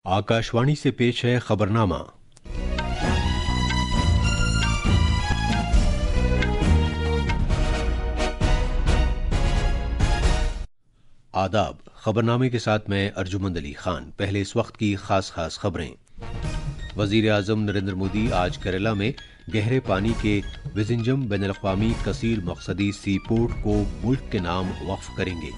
आकाशवाणी से पेश है खबरनामा। आदाब। खबरनामे के साथ मैं अर्जुमंद अली खान। पहले इस वक्त की खास खबरें। वजीर आजम नरेंद्र मोदी आज केरला में गहरे पानी के विजिंजम बैनुल-अक़वामी कसीर मकसदी सी पोर्ट को मुल्क के नाम वक्फ करेंगे।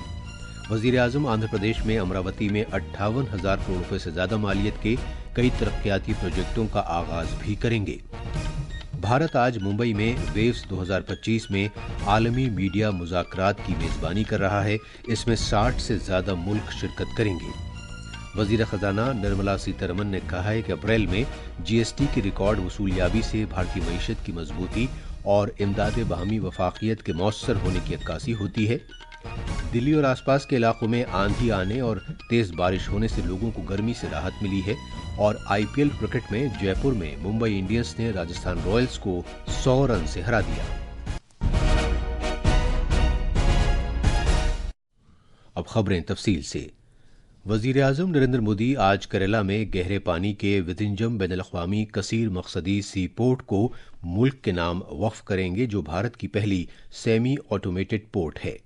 वजीर आजम आंध्र प्रदेश में अमरावती में 58,000 करोड़ रुपए से ज्यादा मालियत के कई तरक्याती प्रोजेक्टों का आगाज भी करेंगे। भारत आज मुंबई में वेव्स 2025 में आलमी मीडिया मुज़ाकरात की मेजबानी कर रहा है। इसमें 60 से ज्यादा मुल्क शिरकत करेंगे। वजीर खजाना निर्मला सीतारमन ने कहा है कि अप्रैल में जीएसटी की रिकॉर्ड वसूलियाबी से भारतीय मईशत की मजबूती और इमदाद बाहमी वफाकियत के मौसर होने की अक्कासी होती है। दिल्ली और आसपास के इलाकों में आंधी आने और तेज बारिश होने से लोगों को गर्मी से राहत मिली है। और आईपीएल क्रिकेट में जयपुर में मुंबई इंडियंस ने राजस्थान रॉयल्स को 100 रन से हरा दिया। अब खबरें तफसील से। वजीर आजम नरेंद्र मोदी आज केरला में गहरे पानी के विजिंजम बैनुल-अक़वामी कसीर मकसदी सी पोर्ट को मुल्क के नाम वक्फ करेंगे, जो भारत की पहली सेमी ऑटोमेटेड पोर्ट है।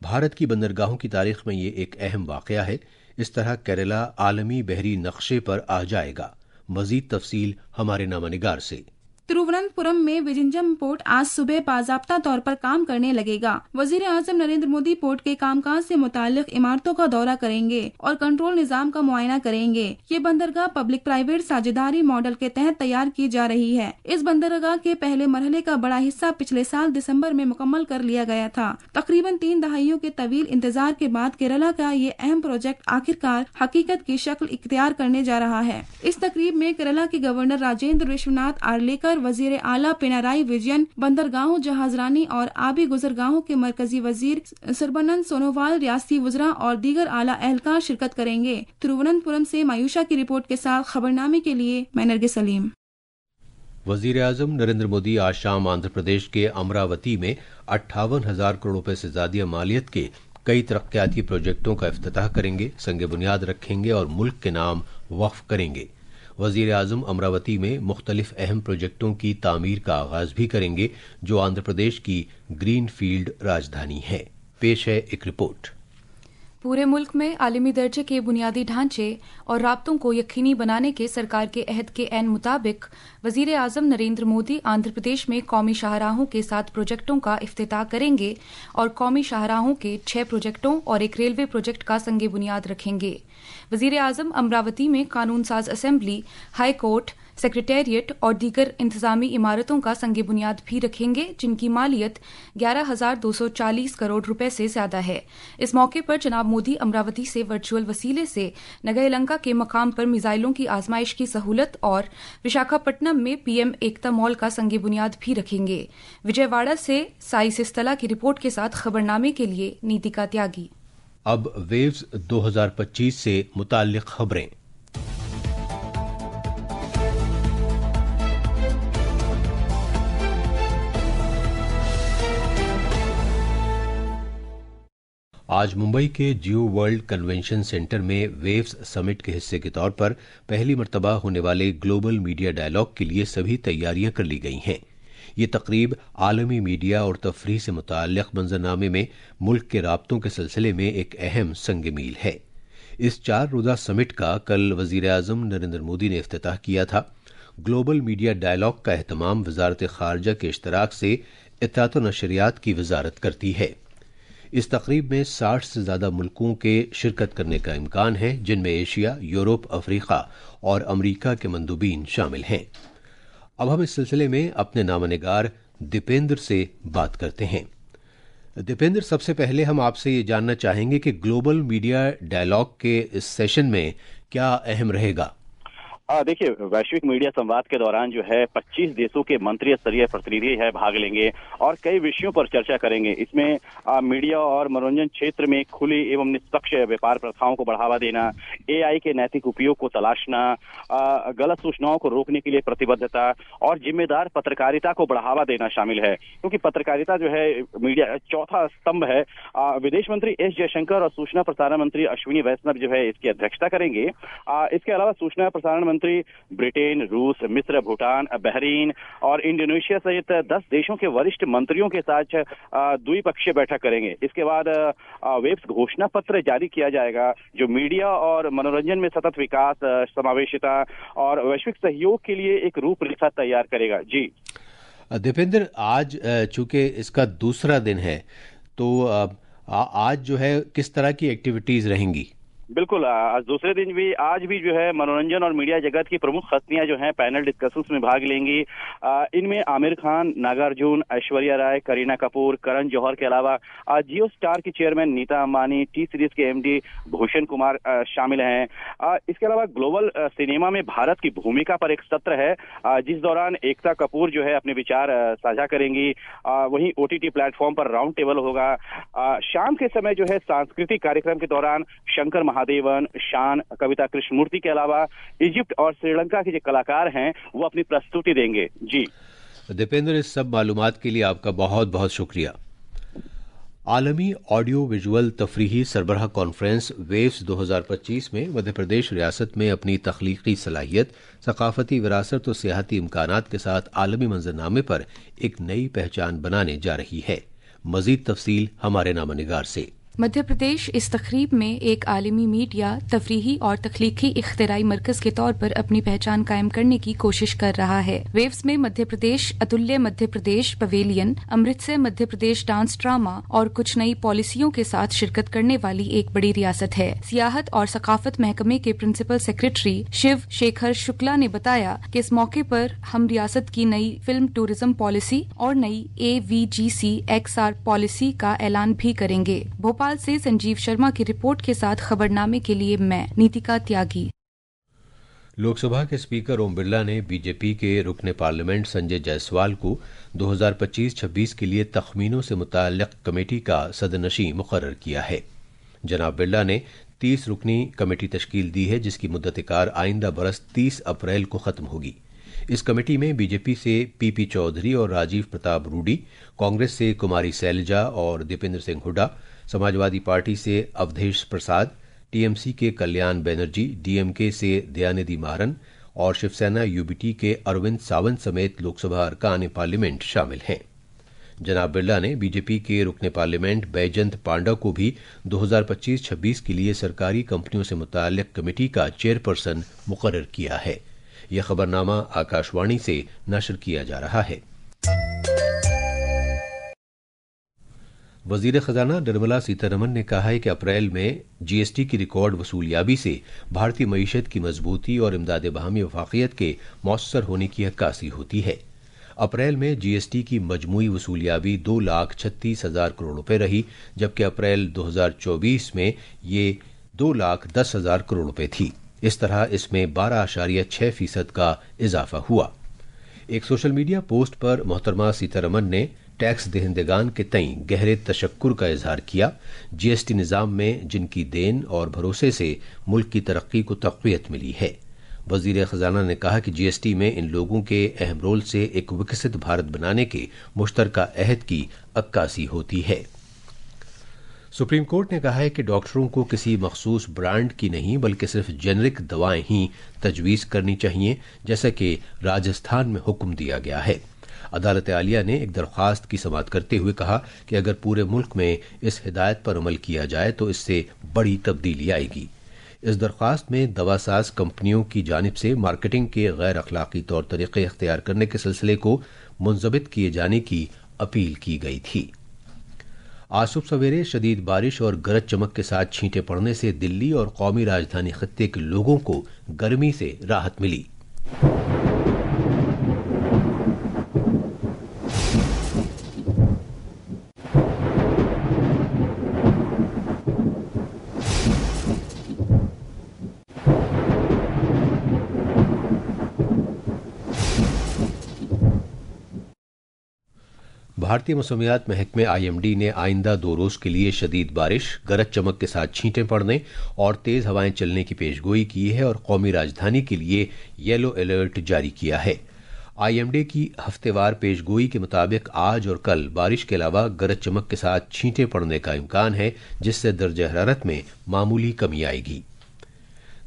भारत की बंदरगाहों की तारीख में ये एक अहम वाकया है। इस तरह केरला आलमी बहरी नक्शे पर आ जाएगा। मजीद तफसील हमारे नामानिगार से। तिरुवनंतपुरम में विजिंजम पोर्ट आज सुबह बाज़ाब्ता तौर पर काम करने लगेगा। वजीर आजम नरेंद्र मोदी पोर्ट के कामकाज से मुताल्लिक इमारतों का दौरा करेंगे और कंट्रोल निजाम का मुआयना करेंगे। ये बंदरगाह पब्लिक प्राइवेट साझेदारी मॉडल के तहत तैयार की जा रही है। इस बंदरगाह के पहले मरहले का बड़ा हिस्सा पिछले साल दिसंबर में मुकम्मल कर लिया गया था। तकरीबन 3 दहाइयों के तवील इंतजार के बाद केरला का ये अहम प्रोजेक्ट आखिरकार हकीकत की शक्ल इख्तियार करने जा रहा है। इस तकरीब में केरला के गवर्नर राजेंद्र विश्वनाथ आर्लेकर, वजीर आला पिनाराई विजयन, बंदरगाहों, जहाजरानी और आबी गुजरगाहों के मरकजी वजीर सर्बानंद सोनोवाल, रियासती वज़रा और दीगर आला एहलकार शिरकत करेंगे। तिरुवनंतपुरम से मायूषा की रिपोर्ट के साथ खबरनामे के लिए मैं नरगिस सलीम। वजीर आजम नरेंद्र मोदी आज शाम आंध्र प्रदेश के अमरावती में 58,000 करोड़ रुपए से ज्यादा मालियत के कई तरक्याती प्रोजेक्टों का इफ्तिताह करेंगे, संग बुनियाद रखेंगे और मुल्क के नाम वक्फ करेंगे। वजीर आजम अमरावती में मुख्तलिफ अहम प्रोजेक्टों की तामीर का आगाज भी करेंगे, जो आंध्र प्रदेश की ग्रीन फील्ड राजधानी है। पेश है एक रिपोर्ट। पूरे मुल्क में आलमी दर्जे के बुनियादी ढांचे और राब्तों को यकीनी बनाने के सरकार के अहद के ऐन मुताबिक वजीर आजम नरेंद्र मोदी आंध्र प्रदेश में कौमी शाहराहों के 7 प्रोजेक्टों का इफ्तिताह करेंगे और कौमी शाहराहों के 6 प्रोजेक्टों और एक रेलवे प्रोजेक्ट का संगे बुनियाद रखेंगे। वजीर आजम अमरावती में कानून साज असेंबली, हाई कोर्ट, सेक्रेटेरिएट और दीगर इंतजामी इमारतों का संगे बुनियाद भी रखेंगे, जिनकी मालियत 11,240 करोड़ रुपए से ज्यादा है। इस मौके पर जनाब मोदी अमरावती से वर्चुअल वसीले से नगरलंका के मकाम पर मिसाइलों की आजमाइश की सहूलत और विशाखापट्टनम में पीएम एकता मॉल का संगे बुनियाद भी रखेंगे। विजयवाड़ा से साई सिस्तला की रिपोर्ट के साथ खबरनामे के लिए नीतिका त्यागी। अब वेव्स 2025 से मुताल्लिक खबरें। आज मुंबई के जियो वर्ल्ड कन्वेंशन सेंटर में वेव्स समिट के हिस्से के तौर पर पहली मर्तबा होने वाले ग्लोबल मीडिया डायलॉग के लिए सभी तैयारियां कर ली गई हैं। ये तकरीब आलमी मीडिया और तफरीह से मुताल्लिक मंजरनामे में मुल्क के राब्तों के सिलसिले में एक अहम संग मील है। इस 4 रोज़ा समिट का कल वजीर आजम नरेंद्र मोदी ने इफ्तिताह किया था। ग्लोबल मीडिया डायलॉग का एहतमाम वजारत खारजा के इश्तराक से इत्तलात व नशरियात की वजारत करती है। इस तकरीब में 60 से ज्यादा मुल्कों के शिरकत करने का इम्कान है, जिनमें एशिया, यूरोप, अफ्रीका और अमरीका के मंदूबीन शामिल हैं। अब हम इस सिलसिले में अपने नामनिगार दीपेंद्र से बात करते हैं। दीपेंद्र, सबसे पहले हम आपसे ये जानना चाहेंगे कि ग्लोबल मीडिया डायलॉग के इस सेशन में क्या अहम रहेगा? देखिए, वैश्विक मीडिया संवाद के दौरान जो है 25 देशों के मंत्री स्तरीय प्रतिनिधि है भाग लेंगे और कई विषयों पर चर्चा करेंगे। इसमें मीडिया और मनोरंजन क्षेत्र में खुली एवं निष्पक्ष व्यापार प्रथाओं को बढ़ावा देना, एआई के नैतिक उपयोग को तलाशना, गलत सूचनाओं को रोकने के लिए प्रतिबद्धता और जिम्मेदार पत्रकारिता को बढ़ावा देना शामिल है, क्योंकि पत्रकारिता जो है मीडिया चौथा स्तंभ है। विदेश मंत्री एस जयशंकर और सूचना प्रसारण मंत्री अश्विनी वैष्णव जो है इसकी अध्यक्षता करेंगे। इसके अलावा सूचना प्रसारण मंत्री ब्रिटेन, रूस, मिस्र, भूटान, बहरीन और इंडोनेशिया सहित 10 देशों के वरिष्ठ मंत्रियों के साथ द्विपक्षीय बैठक करेंगे। इसके बाद वेब्स घोषणा पत्र जारी किया जाएगा, जो मीडिया और मनोरंजन में सतत विकास, समावेशिता और वैश्विक सहयोग के लिए एक रूपरेखा तैयार करेगा। जी दीपेंद्र, आज चूंकि इसका दूसरा दिन है, तो आज जो है किस तरह की एक्टिविटीज रहेंगी? बिल्कुल, आज दूसरे दिन भी आज भी जो है मनोरंजन और मीडिया जगत की प्रमुख हस्तियां जो हैं पैनल डिस्कशंस में भाग लेंगी। इनमें आमिर खान, नागार्जुन, ऐश्वर्या राय, करीना कपूर, करण जौहर के अलावा जियो स्टार की chairman Nita Ambani, T series के एमडी भूषण कुमार शामिल हैं। इसके अलावा ग्लोबल सिनेमा में भारत की भूमिका पर एक सत्र है, जिस दौरान एकता कपूर जो है अपने विचार साझा करेंगी। वहीं ओटीटी प्लेटफॉर्म पर राउंड टेबल होगा। शाम के समय जो है सांस्कृतिक कार्यक्रम के दौरान शंकर महादेवन, शान, कविता कृष्णमूर्ति के अलावा इजिप्ट और श्रीलंका के जो कलाकार हैं वो अपनी प्रस्तुति देंगे। जी दीपेंद्र, इस सब मालूमात के लिए आपका बहुत बहुत शुक्रिया। आलमी ऑडियो विजुअल तफरीही सरबराह कॉन्फ्रेंस वेव्स 2025 में मध्य प्रदेश रियासत में अपनी तख्लीकी सलाहियत, सकाफती विरासत और सियाहती इम्कानात के साथ आलमी मंजरनामे पर एक नई पहचान बनाने जा रही है। मजीद तफसील हमारे नामनिगार से। मध्य प्रदेश इस तकरीब में एक आलमी मीडिया, तफरीही और तख्लीकी इख्तिराई मरकज के तौर पर अपनी पहचान कायम करने की कोशिश कर रहा है। वेव्स में मध्य प्रदेश, अतुल्य Madhya Pradesh pavilion, Amritsar Madhya Pradesh dance drama और कुछ नई पॉलिसियों के साथ शिरकत करने वाली एक बड़ी रियासत है। सियाहत और सकाफत महकमे के प्रिंसिपल सेक्रेटरी शिव शेखर शुक्ला ने बताया कि इस मौके पर हम रियासत की नई फिल्म टूरिज्म पॉलिसी और नई AVGC XR पॉलिसी का ऐलान भी करेंगे। भोपाल से संजीव शर्मा की रिपोर्ट के साथ खबरनामे के लिए मैं नीतिका त्यागी। लोकसभा के स्पीकर ओम बिरला ने बीजेपी के रुकने पार्लियामेंट संजय जायसवाल को 2025-26 के लिए तखमीनों से मुताल्लिक कमेटी का सदरनशीं मुकर्रर किया है। जनाब बिरला ने 30 रुकनी कमेटी तश्कील दी है, जिसकी मुद्दत-ए-कार आइंदा बरस 30 अप्रैल को खत्म होगी। इस कमेटी में बीजेपी से पीपी चौधरी और राजीव प्रताप रूडी, कांग्रेस से कुमारी सैलजा और दीपेंद्र सिंह हुड्डा, समाजवादी पार्टी से अवधेश प्रसाद, टीएमसी के कल्याण बैनर्जी, डीएमके से दयानिधि मारन और शिवसेना यूबीटी के अरविंद सावंत समेत लोकसभा अरकान पार्लियामेंट शामिल हैं। जनाब बिरला ने बीजेपी के रुकने पार्लियामेंट बैजंत पांडा को भी 2025-26 के लिए सरकारी कंपनियों से मुताल्लिक कमेटी का चेयरपर्सन मुकर्रर किया है। यह खबरनामा आकाशवाणी से नशर किया जा रहा है। वजीर खजाना निर्मला सीतारमन ने कहा है कि अप्रैल में जीएसटी की रिकॉर्ड वसूलियाबी से भारतीय मईशत की मजबूती और इमदाद बाहमी वफाकियत के मौसर होने की अक्कासी होती है। अप्रैल में जीएसटी की मजमूई वसूलियाबी 2,36,000 करोड़ रुपए रही, जबकि अप्रैल 2024 में ये 2,10,000 करोड़ रुपए थी। इस तरह इसमें 12.6% का इजाफा हुआ। एक सोशल मीडिया पोस्ट पर मोहतरमा सीतारमन ने टैक्स देहंदगान के तई गहरे तशक्कुर का इजहार किया। जीएसटी निज़ाम में जिनकी देन और भरोसे से मुल्क की तरक्की को तक़वियत मिली है। वजीर खजाना ने कहा कि जीएसटी में इन लोगों के अहम रोल से एक विकसित भारत बनाने के मुश्तरका अहद की अक्कासी होती है। सुप्रीम कोर्ट ने कहा है कि डॉक्टरों को किसी मखसूस ब्रांड की नहीं बल्कि सिर्फ जेनरिक दवाएं ही तजवीज़ करनी चाहिए, जैसा कि राजस्थान में हुक्म दिया गया है। अदालत आलिया ने एक दरख्वास्त की समाअत करते हुए कहा कि अगर पूरे मुल्क में इस हिदायत पर अमल किया जाए तो इससे बड़ी तब्दीली आएगी। इस दरख्वास्त में दवासाज कंपनियों की जानिब से मार्केटिंग के गैर अखलाकी तौर तरीके इख्तियार करने के सिलसिले को मुंजबित किए जाने की अपील की गई थी। आज सुबह सवेरे शदीद बारिश और गरज चमक के साथ छींटे पड़ने से दिल्ली और कौमी राजधानी खत्ते के लोगों को गर्मी से राहत मिली। भारतीय मौसमियात महकमे IMD ने आइंदा 2 रोज के लिए शदीद बारिश, गरज चमक के साथ छींटें पड़ने और तेज हवाएं चलने की पेशगोई की है और कौमी राजधानी के लिए येलो अलर्ट जारी किया है। IMD की हफ्तेवार पेशगोई के मुताबिक आज और कल बारिश के अलावा गरज चमक के साथ छींटें पड़ने का इम्कान है, जिससे दर्जा हरारत में मामूली कमी आएगी।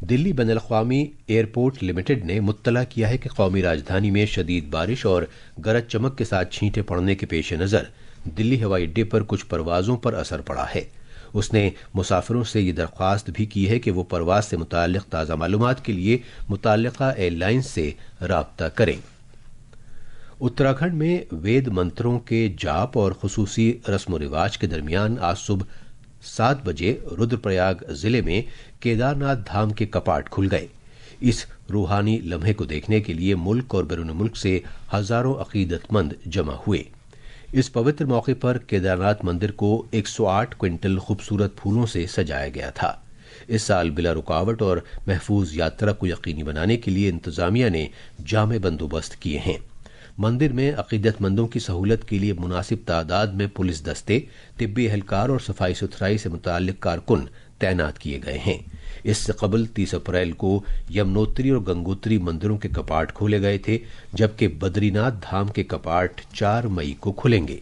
दिल्ली बैनुल-अक़वामी एयरपोर्ट लिमिटेड ने मुत्तला किया है कि कौमी राजधानी में शदीद बारिश और गरज चमक के साथ छींटें पड़ने के पेश नज़र दिल्ली हवाई अड्डे पर कुछ परवाजों पर असर पड़ा है। उसने मुसाफिरों से ये दरख्वास्त भी की है कि वो परवाज से मुताल्लिक़ ताज़ा मालूमात के लिए मुताल्लिक़ा एयरलाइंस से राब्ता करें। उत्तराखंड में वेद मंत्रों के जाप और खुसूसी रस्म रिवाज के दरमियान आज सुबह 7 बजे रुद्रप्रयाग जिले में केदारनाथ धाम के कपाट खुल गए। इस रूहानी लम्हे को देखने के लिए मुल्क और बैरून मुल्क से हजारों अकीदतमंद जमा हुए। इस पवित्र मौके पर केदारनाथ मंदिर को 108 क्विंटल खूबसूरत फूलों से सजाया गया था। इस साल बिला रुकावट और महफूज यात्रा को यकीनी बनाने के लिए इंतजामिया ने जामे बंदोबस्त किए हैं। मंदिर में अकीदतमंदों की सहूलत के लिए मुनासिब तादाद में पुलिस दस्ते, तिब्बी एहलकार और सफाई सुथराई से मुताल्लिक कारकुन तैनात किए गए हैं। इससे कबल 30 अप्रैल को यमुनोत्री और गंगोत्री मंदिरों के कपाट खोले गए थे, जबकि बद्रीनाथ धाम के कपाट 4 मई को खुलेंगे।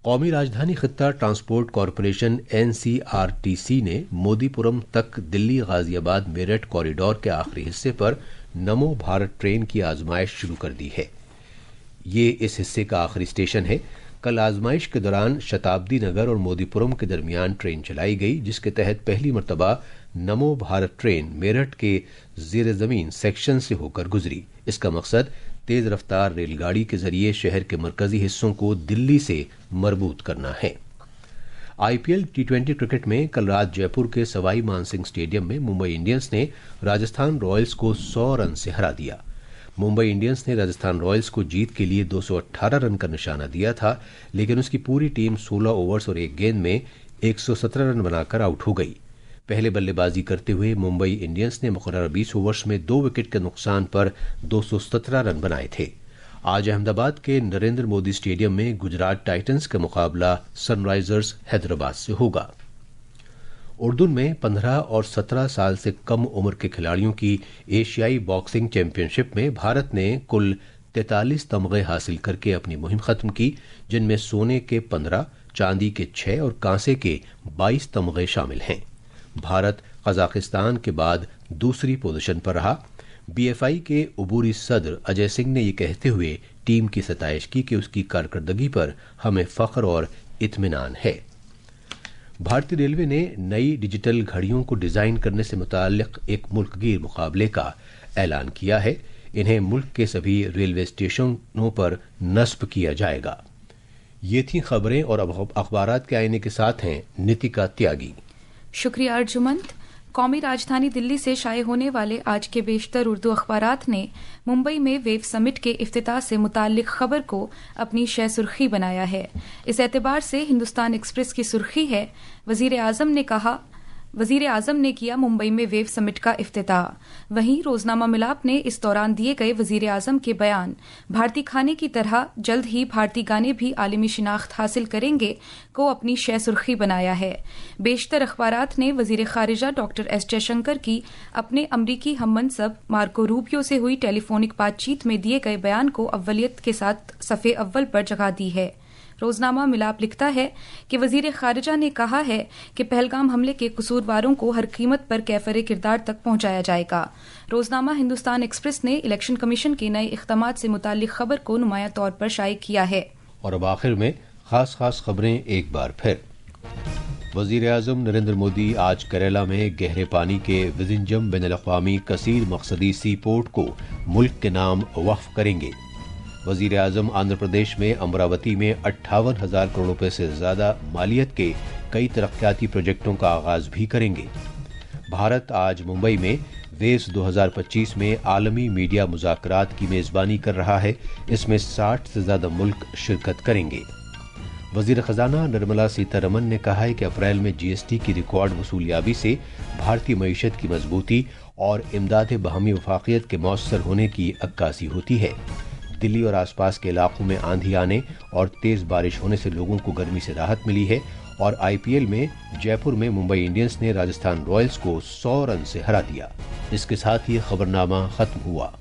कौमी राजधानी खित्ता ट्रांसपोर्ट कॉरपोरेशन NCRTC ने मोदीपुरम तक दिल्ली गाजियाबाद मेरठ कॉरिडोर के आखिरी हिस्से पर नमो भारत ट्रेन की आजमाइश शुरू कर दी है। ये इस हिस्से का आखिरी स्टेशन है। कल आजमाइश के दौरान शताब्दी नगर और मोदीपुरम के दरमियान ट्रेन चलाई गई, जिसके तहत पहली मरतबा नमो भारत ट्रेन मेरठ के ज़ेर ज़मीन सेक्शन से होकर गुजरी। इसका मकसद तेज रफ्तार रेलगाड़ी के जरिए शहर के मरकजी हिस्सों को दिल्ली से मरबूत करना है। IPL T20 क्रिकेट में कल रात जयपुर के सवाई मानसिंह स्टेडियम में मुंबई इंडियंस ने राजस्थान रॉयल्स को 100 रन से हरा दिया। मुंबई इंडियंस ने राजस्थान रॉयल्स को जीत के लिए 218 रन का निशाना दिया था, लेकिन उसकी पूरी टीम 16 ओवर्स और 1 गेंद में 117 रन बनाकर आउट हो गई। पहले बल्लेबाजी करते हुए मुंबई इंडियंस ने मुकर्रर 20 ओवर्स में 2 विकेट के नुकसान पर 217 रन बनाए थे। आज अहमदाबाद के नरेंद्र मोदी स्टेडियम में गुजरात टाइटंस का मुकाबला सनराइजर्स हैदराबाद से होगा। उर्दून में 15 और 17 साल से कम उम्र के खिलाड़ियों की एशियाई बॉक्सिंग चैंपियनशिप में भारत ने कुल 43 तमगे हासिल करके अपनी मुहिम खत्म की, जिनमें सोने के 15, चांदी के 6 और कांसे के 22 तमगे शामिल हैं। भारत कजाकिस्तान के बाद दूसरी पोजीशन पर रहा। BFI के उबूरी सदर अजय सिंह ने यह कहते हुए टीम की सताइश की कि उसकी कारकर्दगी पर हमें फख्र और इत्मीनान है। भारतीय रेलवे ने नई डिजिटल घड़ियों को डिजाइन करने से मुताल्लिक एक मुल्कगीर मुकाबले का ऐलान किया है। इन्हें मुल्क के सभी रेलवे स्टेशनों पर नस्ब किया जाएगा। ये थी खबरें और अब अखबारात के आईने के साथ हैं नितिका त्यागी। शुक्रिया अर्जुमंद। कौमी राजधानी दिल्ली से शाये होने वाले आज के बेशतर उर्दू अखबारात ने मुंबई में वेव समिट के इफ्तिताह से मुताल्लिक खबर को अपनी शह सुर्खी बनाया है। इस एतबार से हिंदुस्तान एक्सप्रेस की सुर्खी है, वजीर आजम ने किया मुंबई में वेव समिट का इफ्तिताह। वहीं रोजनामा मिलाप ने इस दौरान दिए गए वजीर आजम के बयान भारतीय खाने की तरह जल्द ही भारतीय गाने भी आलमी शिनाख्त हासिल करेंगे को अपनी शह सुर्खी बनाया है। बेशतर अखबारात ने वजीर खारिजा डॉक्टर S जयशंकर की अपने अमरीकी हममनसब मार्को रूबियो से हुई टेलीफोनिक बातचीत में दिए गए बयान को अव्वलियत के साथ सफ़े अव्वल पर जगह दी है। रोजनामा मिलाप लिखता है कि वजीर खारिजा ने कहा है कि पहलगाम हमले के कसूरवारों को हर कीमत पर कैफरे किरदार तक पहुंचाया जाएगा। रोजनामा हिंदुस्तान एक्सप्रेस ने इलेक्शन कमीशन के नए इक़दामात से मुताल्लिक खबर को नुमाया तौर पर शाये किया है। और अब आखिर में खास खबरें एक बार फिर। वजीर आजम नरेंद्र मोदी आज केरला में गहरे पानी के विजिंजम बैनुल-अक़वामी कसीर मकसदी सी पोर्ट को मुल्क के नाम वक्फ करेंगे। वजीर आजम आंध्र प्रदेश में अमरावती में 58,000 करोड़ रुपए से ज्यादा मालियत के कई तरक्याती प्रोजेक्टों का आगाज भी करेंगे। भारत आज मुंबई में वेव्स 2025 में आलमी मीडिया मुज़ाकरात की मेजबानी कर रहा है। इसमें 60 से ज्यादा मुल्क शिरकत करेंगे। वजीर खजाना निर्मला सीतारमन ने कहा है कि अप्रैल में GST की रिकॉर्ड वसूलियाबी से भारतीय मईशत की मजबूती और इमदाद बाहमी वफाकियत के मौसर होने की अक्कासी होती है। दिल्ली और आसपास के इलाकों में आंधी आने और तेज बारिश होने से लोगों को गर्मी से राहत मिली है और आईपीएल में जयपुर में मुंबई इंडियंस ने राजस्थान रॉयल्स को 100 रन से हरा दिया। इसके साथ ही खबरनामा खत्म हुआ।